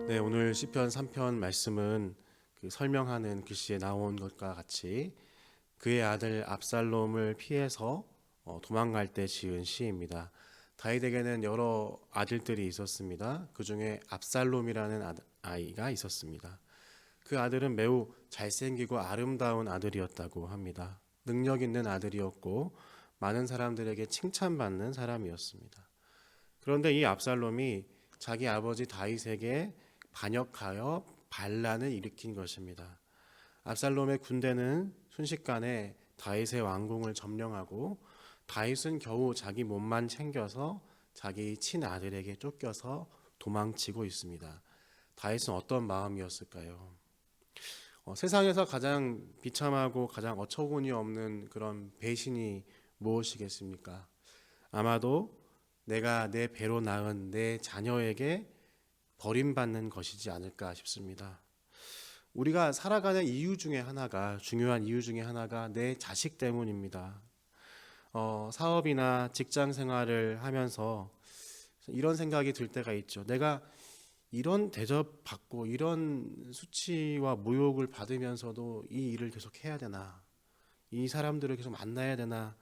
네, 오늘 시편 3편 말씀은 그 설명하는 글씨에 나온 것과 같이 그의 아들 압살롬을 피해서 도망갈 때 지은 시입니다. 다윗에게는 여러 아들들이 있었습니다. 그 중에 압살롬이라는 아이가 있었습니다. 그 아들은 매우 잘생기고 아름다운 아들이었다고 합니다. 능력 있는 아들이었고 많은 사람들에게 칭찬받는 사람이었습니다. 그런데 이 압살롬이 자기 아버지 다윗에게 반역하여 반란을 일으킨 것입니다. 압살롬의 군대는 순식간에 다윗의 왕궁을 점령하고 다윗은 겨우 자기 몸만 챙겨서 자기 친아들에게 쫓겨서 도망치고 있습니다. 다윗은 어떤 마음이었을까요? 세상에서 가장 비참하고 가장 어처구니 없는 그런 배신이 무엇이겠습니까? 아마도 내가 내 배로 낳은 내 자녀에게 버림받는 것이지 않을까 싶습니다. 우리가 살아가는 이유 중에 하나가, 중요한 이유 중에 하나가 내 자식 때문입니다. 사업이나 직장 생활을 하면서 이런 생각이 들 때가 있죠. 내가 이런 대접받고 이런 수치와 모욕을 받으면서도 이 일을 계속 해야 되나, 이 사람들을 계속 만나야 되나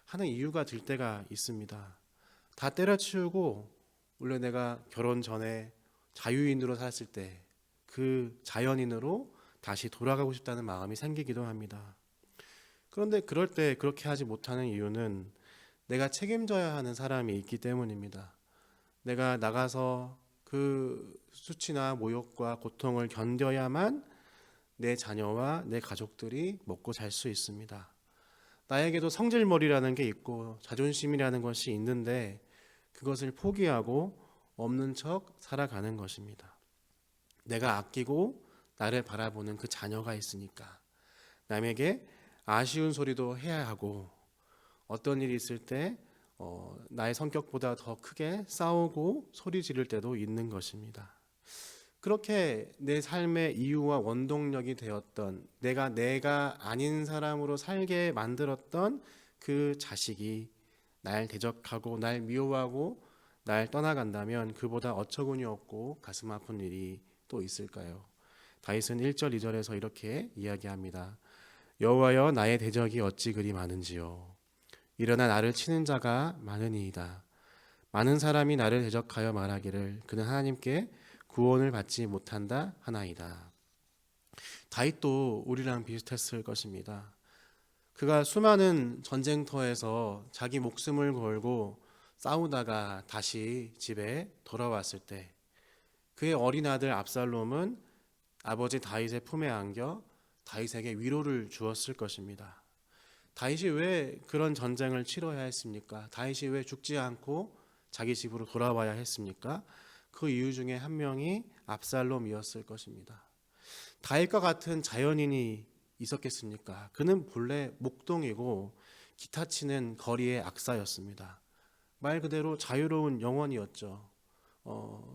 하는 이유가 들 때가 있습니다. 다 때려치우고 원래 내가 결혼 전에 자유인으로 살았을 때 그 자연인으로 다시 돌아가고 싶다는 마음이 생기기도 합니다. 그런데 그럴 때 그렇게 하지 못하는 이유는 내가 책임져야 하는 사람이 있기 때문입니다. 내가 나가서 그 수치나 모욕과 고통을 견뎌야만 내 자녀와 내 가족들이 먹고 살 수 있습니다. 나에게도 성질머리라는 게 있고 자존심이라는 것이 있는데 그것을 포기하고 없는 척 살아가는 것입니다. 내가 아끼고 나를 바라보는 그 자녀가 있으니까 남에게 아쉬운 소리도 해야 하고 어떤 일이 있을 때 나의 성격보다 더 크게 싸우고 소리 지를 때도 있는 것입니다. 그렇게 내 삶의 이유와 원동력이 되었던 내가 아닌 사람으로 살게 만들었던 그 자식이 날 대적하고 날 미워하고 날 떠나간다면 그보다 어처구니 없고 가슴 아픈 일이 또 있을까요? 다윗은 1절 2절에서 이렇게 이야기합니다. 여호와여 나의 대적이 어찌 그리 많은지요. 일어나 나를 치는 자가 많으니이다. 많은 사람이 나를 대적하여 말하기를 그는 하나님께 구원을 받지 못한다 하나이다. 다윗도 우리랑 비슷했을 것입니다. 그가 수많은 전쟁터에서 자기 목숨을 걸고 싸우다가 다시 집에 돌아왔을 때 그의 어린 아들 압살롬은 아버지 다윗의 품에 안겨 다윗에게 위로를 주었을 것입니다. 다윗이 왜 그런 전쟁을 치러야 했습니까? 다윗이 왜 죽지 않고 자기 집으로 돌아와야 했습니까? 그 이유 중에 한 명이 압살롬이었을 것입니다. 다윗과 같은 자연인이 있었겠습니까? 그는 본래 목동이고 기타 치는 거리의 악사였습니다. 말 그대로 자유로운 영혼이었죠.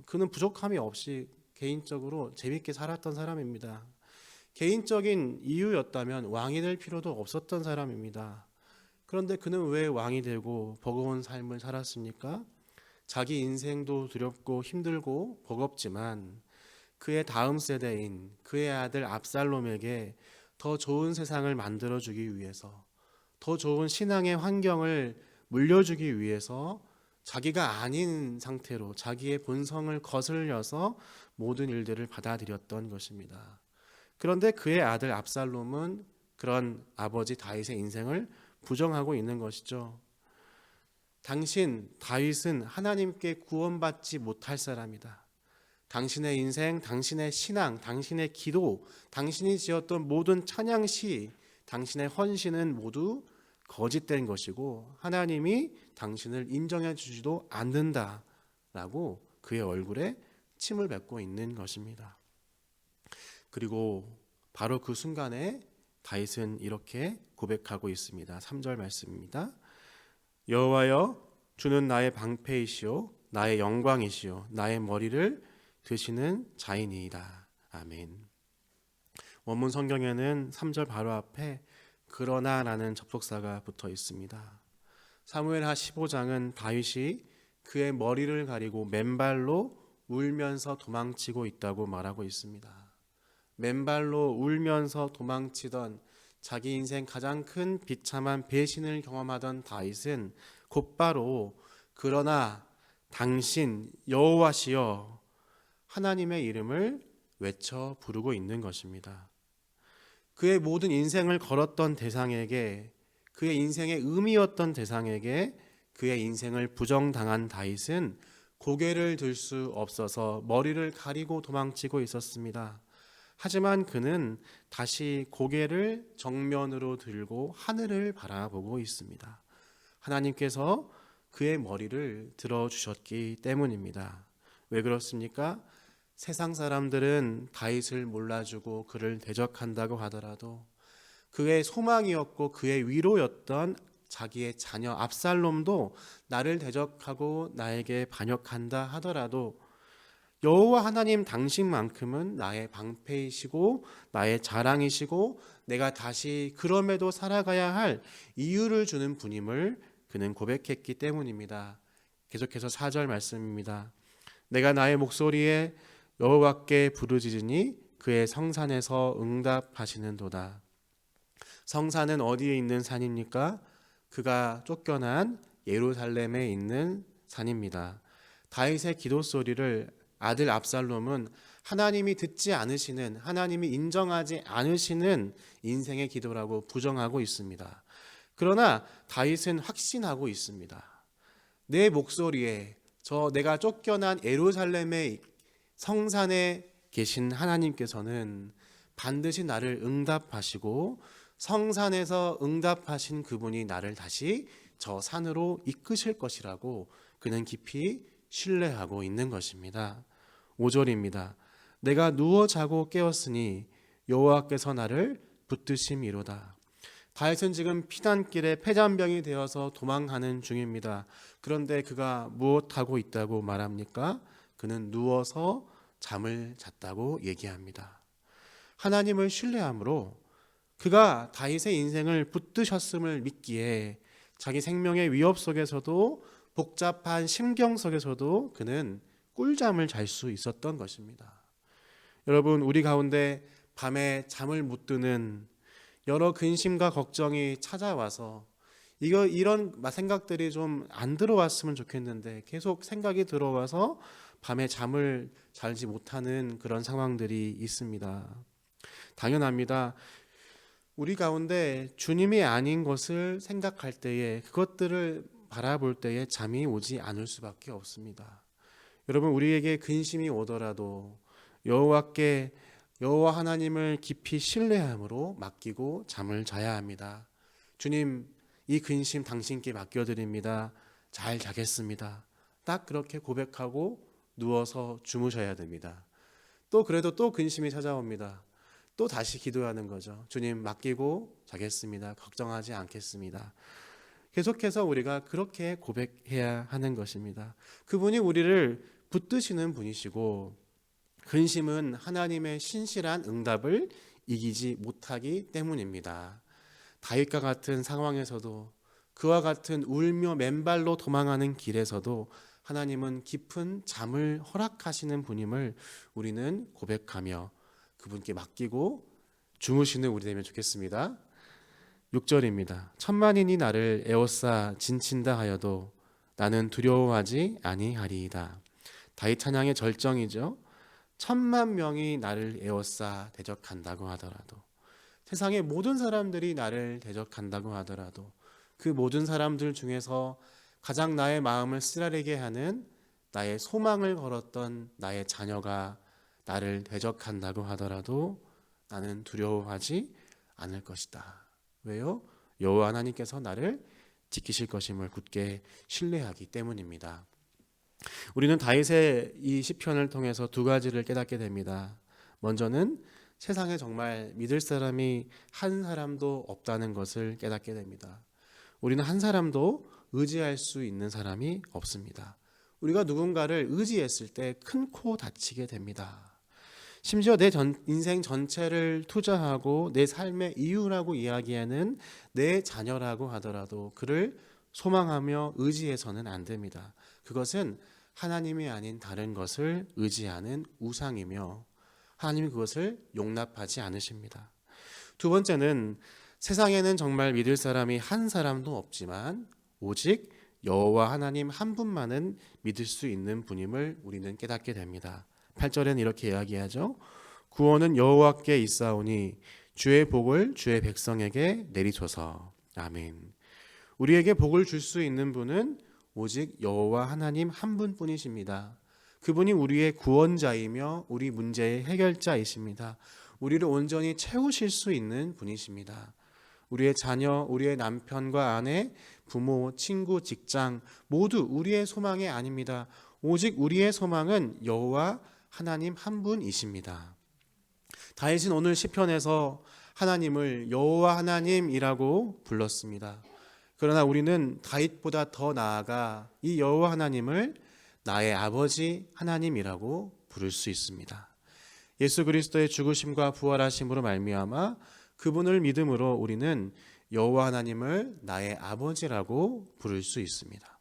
그는 부족함이 없이 개인적으로 재밌게 살았던 사람입니다. 개인적인 이유였다면 왕이 될 필요도 없었던 사람입니다. 그런데 그는 왜 왕이 되고 버거운 삶을 살았습니까? 자기 인생도 두렵고 힘들고 버겁지만 그의 다음 세대인 그의 아들 압살롬에게 더 좋은 세상을 만들어주기 위해서, 더 좋은 신앙의 환경을 물려주기 위해서 자기가 아닌 상태로 자기의 본성을 거슬려서 모든 일들을 받아들였던 것입니다. 그런데 그의 아들 압살롬은 그런 아버지 다윗의 인생을 부정하고 있는 것이죠. 다윗은 하나님께 구원받지 못할 사람이다. 당신의 인생, 당신의 신앙, 당신의 기도, 당신이 지었던 모든 찬양시, 당신의 헌신은 모두 거짓된 것이고 하나님이 당신을 인정해 주지도 않는다라고 그의 얼굴에 침을 뱉고 있는 것입니다. 그리고 바로 그 순간에 다윗은 이렇게 고백하고 있습니다. 3절 말씀입니다. 여호와여 주는 나의 방패이시오 나의 영광이시오 나의 머리를 드시는 자이니이다. 아멘. 원문 성경에는 3절 바로 앞에 그러나라는 접속사가 붙어 있습니다. 사무엘하 15장은 다윗이 그의 머리를 가리고 맨발로 울면서 도망치고 있다고 말하고 있습니다. 맨발로 울면서 도망치던 자기 인생 가장 큰 비참한 배신을 경험하던 다윗은 곧바로 그러나 당신 여호와시여 하나님의 이름을 외쳐 부르고 있는 것입니다. 그의 모든 인생을 걸었던 대상에게, 그의 인생의 의미였던 대상에게 그의 인생을 부정당한 다윗은 고개를 들 수 없어서 머리를 가리고 도망치고 있었습니다. 하지만 그는 다시 고개를 정면으로 들고 하늘을 바라보고 있습니다. 하나님께서 그의 머리를 들어주셨기 때문입니다. 왜 그렇습니까? 세상 사람들은 다윗을 몰라주고 그를 대적한다고 하더라도 그의 소망이었고 그의 위로였던 자기의 자녀 압살롬도 나를 대적하고 나에게 반역한다 하더라도 여호와 하나님 당신만큼은 나의 방패이시고 나의 자랑이시고 내가 다시 그럼에도 살아가야 할 이유를 주는 분임을 그는 고백했기 때문입니다. 계속해서 4절 말씀입니다. 내가 나의 목소리에 여호와께 부르짖으니 그의 성산에서 응답하시는도다. 성산은 어디에 있는 산입니까? 그가 쫓겨난 예루살렘에 있는 산입니다. 다윗의 기도 소리를 아들 압살롬은 하나님이 듣지 않으시는, 하나님이 인정하지 않으시는 인생의 기도라고 부정하고 있습니다. 그러나 다윗은 확신하고 있습니다. 내 목소리에 내가 쫓겨난 예루살렘의 성산에 계신 하나님께서는 반드시 나를 응답하시고 성산에서 응답하신 그분이 나를 다시 저 산으로 이끄실 것이라고 그는 깊이 신뢰하고 있는 것입니다. 5절입니다. 내가 누워 자고 깨었으니 여호와께서 나를 붙드심이로다. 다윗은 지금 피난길에 폐잔병이 되어서 도망하는 중입니다. 그런데 그가 무엇하고 있다고 말합니까? 그는 누워서 잠을 잤다고 얘기합니다. 하나님을 신뢰함으로 그가 다윗의 인생을 붙드셨음을 믿기에 자기 생명의 위협 속에서도 복잡한 심경 속에서도 그는 꿀잠을 잘 수 있었던 것입니다. 여러분, 우리 가운데 밤에 잠을 못 드는 여러 근심과 걱정이 찾아와서 이런 생각들이 좀 안 들어왔으면 좋겠는데 계속 생각이 들어와서 밤에 잠을 자지 못하는 그런 상황들이 있습니다. 당연합니다. 우리 가운데 주님이 아닌 것을 생각할 때에, 그것들을 바라볼 때에 잠이 오지 않을 수밖에 없습니다. 여러분, 우리에게 근심이 오더라도 여호와 하나님을 깊이 신뢰함으로 맡기고 잠을 자야 합니다. 주님, 이 근심 당신께 맡겨드립니다. 잘 자겠습니다. 딱 그렇게 고백하고 누워서 주무셔야 됩니다. 그래도 또 근심이 찾아옵니다. 또 다시 기도하는 거죠. 주님, 맡기고 자겠습니다. 걱정하지 않겠습니다. 계속해서 우리가 그렇게 고백해야 하는 것입니다. 그분이 우리를 붙드시는 분이시고 근심은 하나님의 신실한 응답을 이기지 못하기 때문입니다. 다윗과 같은 상황에서도, 그와 같은 울며 맨발로 도망하는 길에서도 하나님은 깊은 잠을 허락하시는 분임을 우리는 고백하며 그분께 맡기고 주무시는 우리 되면 좋겠습니다. 6절입니다. 천만인이 나를 에워싸 진친다 하여도 나는 두려워하지 아니하리이다. 다윗 찬양의 절정이죠. 10,000명이 나를 에워싸 대적한다고 하더라도, 세상의 모든 사람들이 나를 대적한다고 하더라도 그 모든 사람들 중에서 가장 나의 마음을 쓰라리게 하는 나의 소망을 걸었던 나의 자녀가 나를 대적한다고 하더라도 나는 두려워하지 않을 것이다. 왜요? 여호와 하나님께서 나를 지키실 것임을 굳게 신뢰하기 때문입니다. 우리는 다윗의 이 시편을 통해서 두 가지를 깨닫게 됩니다. 먼저는 세상에 정말 믿을 사람이 한 사람도 없다는 것을 깨닫게 됩니다. 우리는 한 사람도 의지할 수 있는 사람이 없습니다. 우리가 누군가를 의지했을 때 큰 코 다치게 됩니다. 심지어 내 인생 전체를 투자하고 내 삶의 이유라고 이야기하는 내 자녀라고 하더라도 그를 소망하며 의지해서는 안 됩니다. 그것은 하나님이 아닌 다른 것을 의지하는 우상이며 하나님이 그것을 용납하지 않으십니다. 두 번째는 세상에는 정말 믿을 사람이 한 사람도 없지만 오직 여호와 하나님 한 분만은 믿을 수 있는 분임을 우리는 깨닫게 됩니다. 8절에는 이렇게 이야기하죠. 구원은 여호와께 있사오니 주의 복을 주의 백성에게 내리소서. 아멘. 우리에게 복을 줄 수 있는 분은 오직 여호와 하나님 한 분뿐이십니다. 그분이 우리의 구원자이며 우리 문제의 해결자이십니다. 우리를 온전히 채우실 수 있는 분이십니다. 우리의 자녀, 우리의 남편과 아내, 부모, 친구, 직장 모두 우리의 소망이 아닙니다. 오직 우리의 소망은 여호와 하나님 한 분이십니다. 다윗은 오늘 시편에서 하나님을 여호와 하나님이라고 불렀습니다. 그러나 우리는 다윗보다 더 나아가 이 여호와 하나님을 나의 아버지 하나님이라고 부를 수 있습니다. 예수 그리스도의 죽으심과 부활하심으로 말미암아 그분을 믿음으로 우리는 여호와 하나님을 나의 아버지라고 부를 수 있습니다.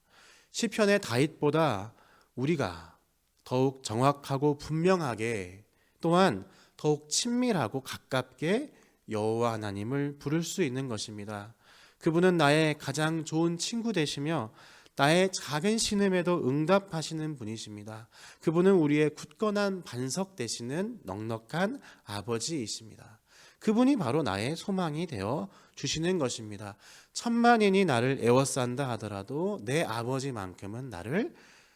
시편의 다윗보다 우리가 더욱 정확하고 분명하게 또한 더욱 친밀하고 가깝게 여호와 하나님을 부를 수 있는 것입니다. 그분은 나의 가장 좋은 친구 되시며 나의 작은 신음에도 응답하시는 분이십니다. 그분은 우리의 굳건한 반석 되시는 넉넉한 아버지이십니다. 그분이 바로 나의 소망이 되어 주시는 것입니다. 천만인이 나를 애워싼다 하더라도 내 아버지만큼은 나를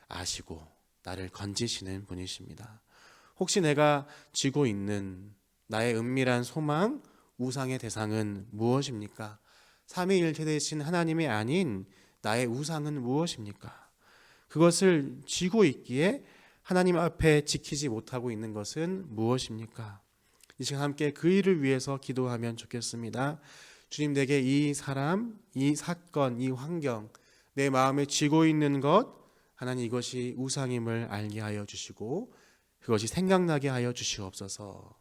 아시고 나를 건지시는 분이십니다. 혹시 내가 쥐고 있는 나의 은밀한 소망, 우상의 대상은 무엇입니까? 삼위일체 되신 하나님이 아닌 나의 우상은 무엇입니까? 그것을 쥐고 있기에 하나님 앞에 지키지 못하고 있는 것은 무엇입니까? 이 시간 함께 그 일을 위해서 기도하면 좋겠습니다. 주님, 내게 이 사람, 이 사건, 이 환경, 내 마음에 쥐고 있는 것, 하나님 이것이 우상임을 알게 하여 주시고 그것이 생각나게 하여 주시옵소서.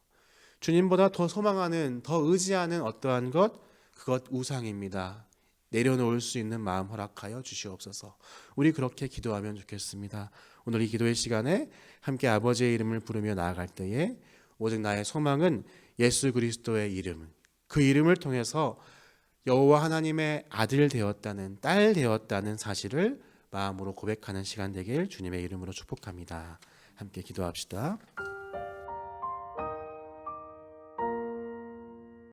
주님보다 더 소망하는, 더 의지하는 어떠한 것, 그것 우상입니다. 내려놓을 수 있는 마음 허락하여 주시옵소서. 우리 그렇게 기도하면 좋겠습니다. 오늘 이 기도의 시간에 함께 아버지의 이름을 부르며 나아갈 때에 오직 나의 소망은 예수 그리스도의 이름, 그 이름을 통해서 여호와 하나님의 아들 되었다는, 딸 되었다는 사실을 마음으로 고백하는 시간 되길 주님의 이름으로 축복합니다. 함께 기도합시다.